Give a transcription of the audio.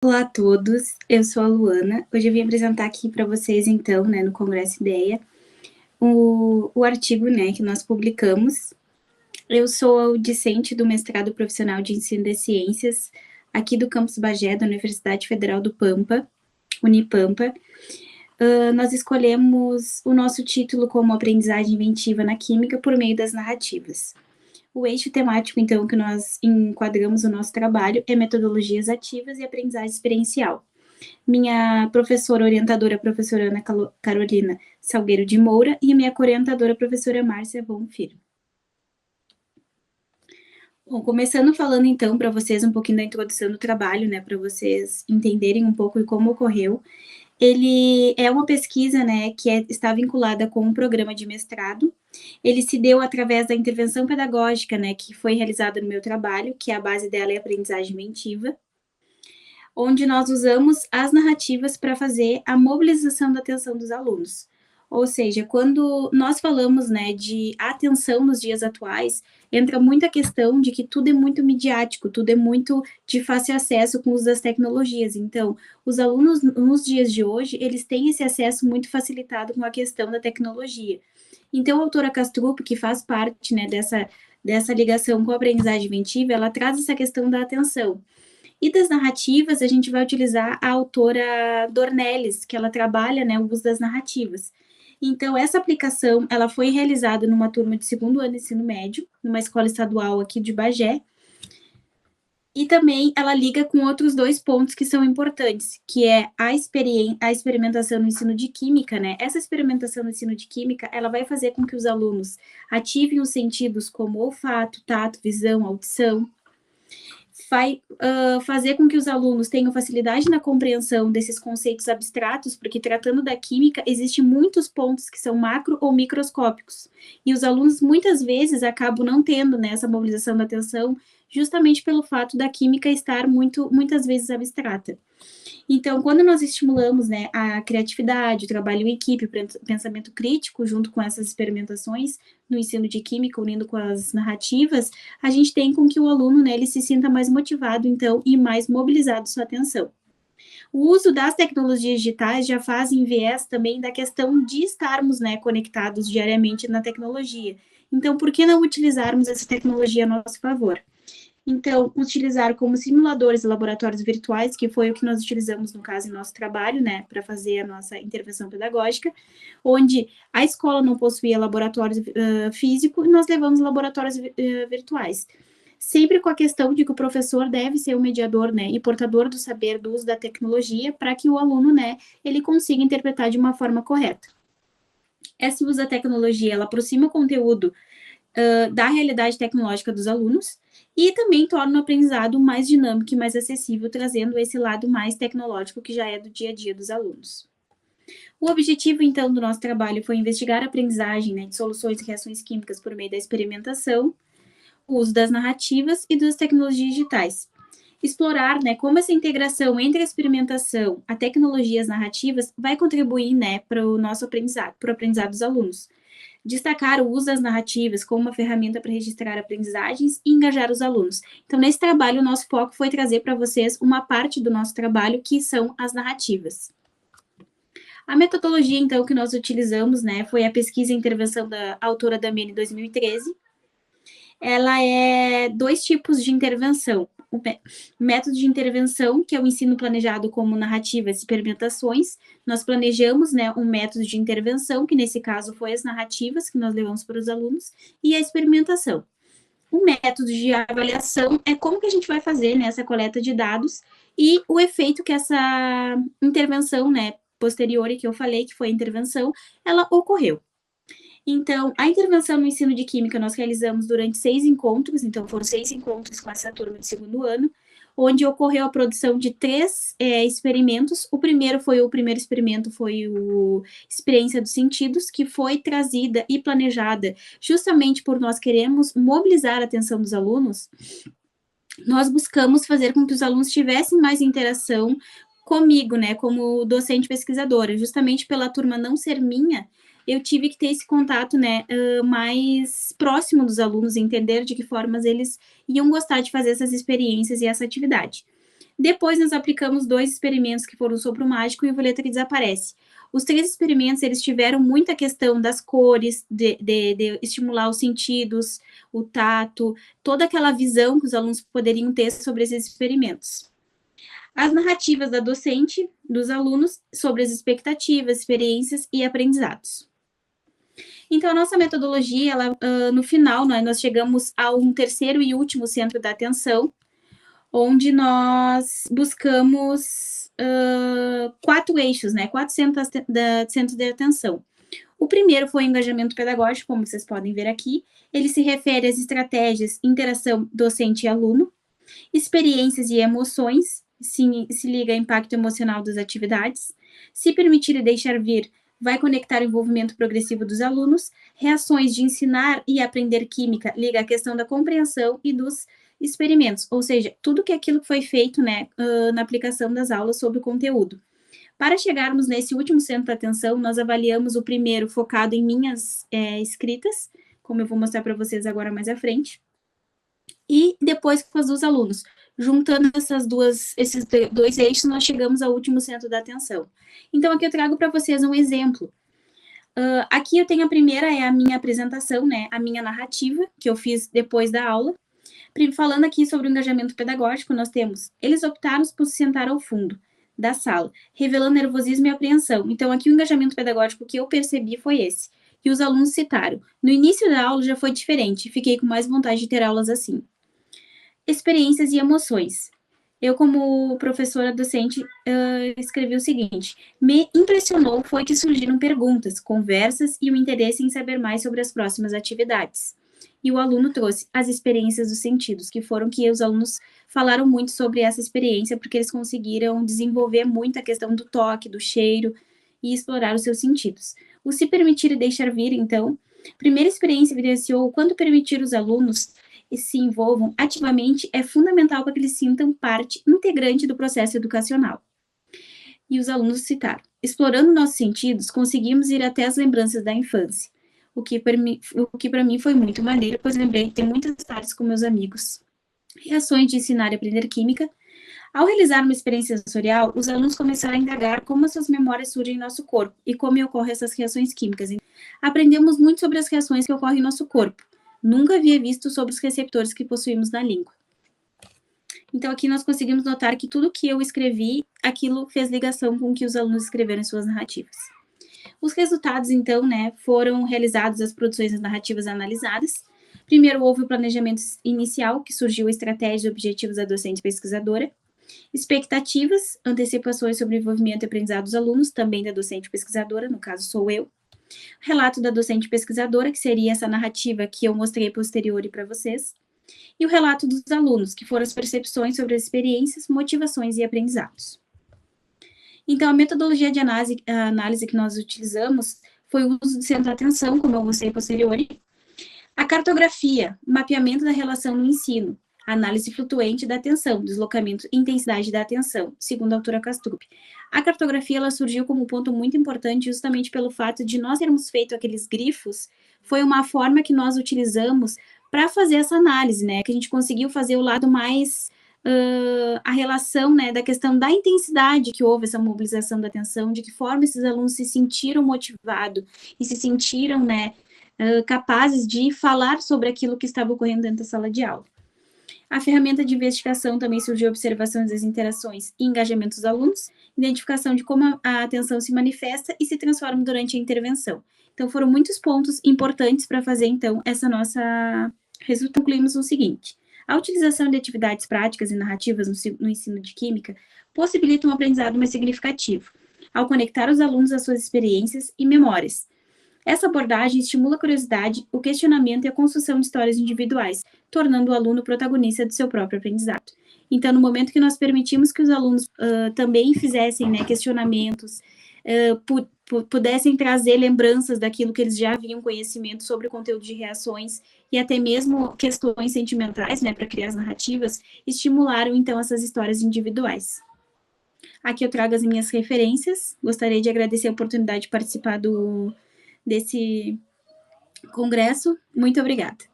Olá a todos, eu sou a Luana. Hoje eu vim apresentar aqui para vocês, então, né, no Congresso Ideia, o artigo, né, que nós publicamos. Eu sou discente do mestrado profissional de ensino de ciências aqui do campus Bagé, da Universidade Federal do Pampa, Unipampa. Nós escolhemos o nosso título como Aprendizagem Inventiva na Química por meio das narrativas. O eixo temático, então, que nós enquadramos o nosso trabalho é metodologias ativas e aprendizagem experiencial. Minha professora orientadora, a professora Ana Carolina Salgueiro de Moura, e minha coorientadora, a professora Márcia Bonfir. Bom, começando falando então para vocês um pouquinho da introdução do trabalho, né, para vocês entenderem um pouco de como ocorreu. Ele é uma pesquisa, né, que está vinculada com um programa de mestrado. Ele se deu através da intervenção pedagógica, né, que foi realizada no meu trabalho, que a base dela é a aprendizagem inventiva, onde nós usamos as narrativas para fazer a mobilização da atenção dos alunos. Ou seja, quando nós falamos, né, de atenção nos dias atuais, entra muita questão de que tudo é muito midiático, tudo é muito de fácil acesso com o uso das tecnologias. Então, os alunos nos dias de hoje, eles têm esse acesso muito facilitado com a questão da tecnologia. Então, a autora Castrup, que faz parte, né, dessa ligação com a aprendizagem inventiva, ela traz essa questão da atenção. E das narrativas, a gente vai utilizar a autora Dornelles, que ela trabalha, né, o uso das narrativas. Então, essa aplicação, ela foi realizada numa turma de segundo ano de ensino médio, numa escola estadual aqui de Bagé, e também ela liga com outros dois pontos que são importantes, que é a experimentação no ensino de química, né? Essa experimentação no ensino de química, ela vai fazer com que os alunos ativem os sentidos como olfato, tato, visão, audição, vai fazer com que os alunos tenham facilidade na compreensão desses conceitos abstratos, porque tratando da química, existem muitos pontos que são macro ou microscópicos, e os alunos muitas vezes acabam não tendo, né, essa mobilização da atenção, justamente pelo fato da química estar muitas vezes abstrata. Então, quando nós estimulamos, né, a criatividade, o trabalho em equipe, o pensamento crítico, junto com essas experimentações no ensino de química, unindo com as narrativas, a gente tem com que o aluno, né, ele se sinta mais motivado, então, e mais mobilizado sua atenção. O uso das tecnologias digitais já faz em viés também da questão de estarmos, né, conectados diariamente na tecnologia. Então, por que não utilizarmos essa tecnologia a nosso favor? Então, utilizar como simuladores e laboratórios virtuais, que foi o que nós utilizamos, no caso, em nosso trabalho, né, para fazer a nossa intervenção pedagógica, onde a escola não possuía laboratórios físicos, nós levamos laboratórios virtuais. Sempre com a questão de que o professor deve ser o mediador, né, e portador do saber do uso da tecnologia, para que o aluno, né, ele consiga interpretar de uma forma correta. Esse uso da tecnologia, ela aproxima o conteúdo da realidade tecnológica dos alunos e também torna o aprendizado mais dinâmico e mais acessível, trazendo esse lado mais tecnológico que já é do dia a dia dos alunos. O objetivo, então, do nosso trabalho foi investigar a aprendizagem, né, de soluções e reações químicas por meio da experimentação, o uso das narrativas e das tecnologias digitais. Explorar, né, como essa integração entre a experimentação, a tecnologia e as narrativas vai contribuir, né, para o nosso aprendizado, para o aprendizado dos alunos. Destacar o uso das narrativas como uma ferramenta para registrar aprendizagens e engajar os alunos. Então, nesse trabalho, o nosso foco foi trazer para vocês uma parte do nosso trabalho, que são as narrativas. A metodologia, então, que nós utilizamos, né, foi a pesquisa e intervenção da autora Damiani, 2013. Ela é dois tipos de intervenção. O método de intervenção, que é o ensino planejado como narrativas e experimentações. Nós planejamos, né, um método de intervenção, que nesse caso foi as narrativas que nós levamos para os alunos, e a experimentação. O método de avaliação é como que a gente vai fazer, né, essa coleta de dados e o efeito que essa intervenção, né, posterior que eu falei, que foi a intervenção, ela ocorreu. Então, a intervenção no ensino de química nós realizamos durante 6 encontros, então foram 6 encontros com essa turma de segundo ano, onde ocorreu a produção de 3 experimentos. O primeiro experimento foi o Experiência dos Sentidos, que foi trazida e planejada justamente por nós queremos mobilizar a atenção dos alunos. Nós buscamos fazer com que os alunos tivessem mais interação comigo, né, como docente pesquisadora, justamente pela turma não ser minha, eu tive que ter esse contato, né, mais próximo dos alunos, entender de que formas eles iam gostar de fazer essas experiências e essa atividade. Depois nós aplicamos 2 experimentos que foram o sopro mágico e o violeta que desaparece. Os 3 experimentos, eles tiveram muita questão das cores, de estimular os sentidos, o tato, toda aquela visão que os alunos poderiam ter sobre esses experimentos. As narrativas da docente, dos alunos, sobre as expectativas, experiências e aprendizados. Então, a nossa metodologia, ela, no final, nós chegamos a um terceiro e último centro da atenção, onde nós buscamos 4 eixos, né? 4 centros de atenção. O primeiro foi o engajamento pedagógico, como vocês podem ver aqui. Ele se refere às estratégias, interação docente e aluno, experiências e emoções, se liga ao impacto emocional das atividades, se permitir e deixar vir, vai conectar o envolvimento progressivo dos alunos, reações de ensinar e aprender química, liga à questão da compreensão e dos experimentos, ou seja, tudo que aquilo que foi feito, né, na aplicação das aulas sobre o conteúdo. Para chegarmos nesse último centro de atenção, nós avaliamos o primeiro focado em linhas escritas, como eu vou mostrar para vocês agora mais à frente, e depois com as dos alunos. Juntando esses 2 eixos, nós chegamos ao último centro da atenção. Então, aqui eu trago para vocês um exemplo. Aqui eu tenho a primeira, é a minha apresentação, né, a minha narrativa, que eu fiz depois da aula. Falando aqui sobre o engajamento pedagógico, nós temos, eles optaram por se sentar ao fundo da sala, revelando nervosismo e apreensão. Então, aqui o engajamento pedagógico que eu percebi foi esse, que os alunos citaram. No início da aula já foi diferente, fiquei com mais vontade de ter aulas assim. Experiências e emoções. Eu, como professora docente, escrevi o seguinte: me impressionou foi que surgiram perguntas, conversas e o interesse em saber mais sobre as próximas atividades. E o aluno trouxe as experiências dos sentidos, que foram que os alunos falaram muito sobre essa experiência, porque eles conseguiram desenvolver muito a questão do toque, do cheiro e explorar os seus sentidos. O se permitir e deixar vir, então, primeira experiência evidenciou o quanto permitir os alunos se envolvam ativamente é fundamental para que eles sintam parte integrante do processo educacional. E os alunos citaram: explorando nossos sentidos, conseguimos ir até as lembranças da infância, o que para mim foi muito maneiro, pois lembrei de ter muitas tardes com meus amigos. Reações de ensinar e aprender química. Ao realizar uma experiência sensorial, os alunos começaram a indagar como essas memórias surgem em nosso corpo e como ocorrem essas reações químicas. Aprendemos muito sobre as reações que ocorrem em nosso corpo. Nunca havia visto sobre os receptores que possuímos na língua. Então, aqui nós conseguimos notar que tudo que eu escrevi, aquilo fez ligação com o que os alunos escreveram em suas narrativas. Os resultados, então, né, foram realizadas as produções narrativas analisadas. Primeiro, houve o planejamento inicial, que surgiu a estratégia e objetivos da docente pesquisadora. Expectativas, antecipações sobre o envolvimento e aprendizado dos alunos, também da docente pesquisadora, no caso sou eu. Relato da docente pesquisadora, que seria essa narrativa que eu mostrei posterior para vocês. E o relato dos alunos, que foram as percepções sobre as experiências, motivações e aprendizados. Então, a metodologia de análise que nós utilizamos foi o uso do centro de atenção, como eu mostrei posterior. A cartografia, mapeamento da relação no ensino, análise flutuante da atenção, deslocamento e intensidade da atenção, segundo a autora Kastrup. A cartografia ela surgiu como um ponto muito importante justamente pelo fato de nós termos feito aqueles grifos, foi uma forma que nós utilizamos para fazer essa análise, né, que a gente conseguiu fazer o lado mais, a relação, né, da questão da intensidade que houve essa mobilização da atenção, de que forma esses alunos se sentiram motivados e se sentiram, né, capazes de falar sobre aquilo que estava ocorrendo dentro da sala de aula. A ferramenta de investigação também surgiu observações das interações e engajamentos dos alunos, identificação de como a atenção se manifesta e se transforma durante a intervenção. Então, foram muitos pontos importantes para fazer, então, essa nossa resultado. Concluímos o seguinte: a utilização de atividades práticas e narrativas no ensino de química possibilita um aprendizado mais significativo, ao conectar os alunos às suas experiências e memórias. Essa abordagem estimula a curiosidade, o questionamento e a construção de histórias individuais, tornando o aluno protagonista do seu próprio aprendizado. Então, no momento que nós permitimos que os alunos também fizessem, né, questionamentos, pudessem trazer lembranças daquilo que eles já haviam conhecimento sobre o conteúdo de reações e até mesmo questões sentimentais, né, para criar as narrativas, estimularam, então, essas histórias individuais. Aqui eu trago as minhas referências. Gostaria de agradecer a oportunidade de participar desse congresso. Muito obrigada.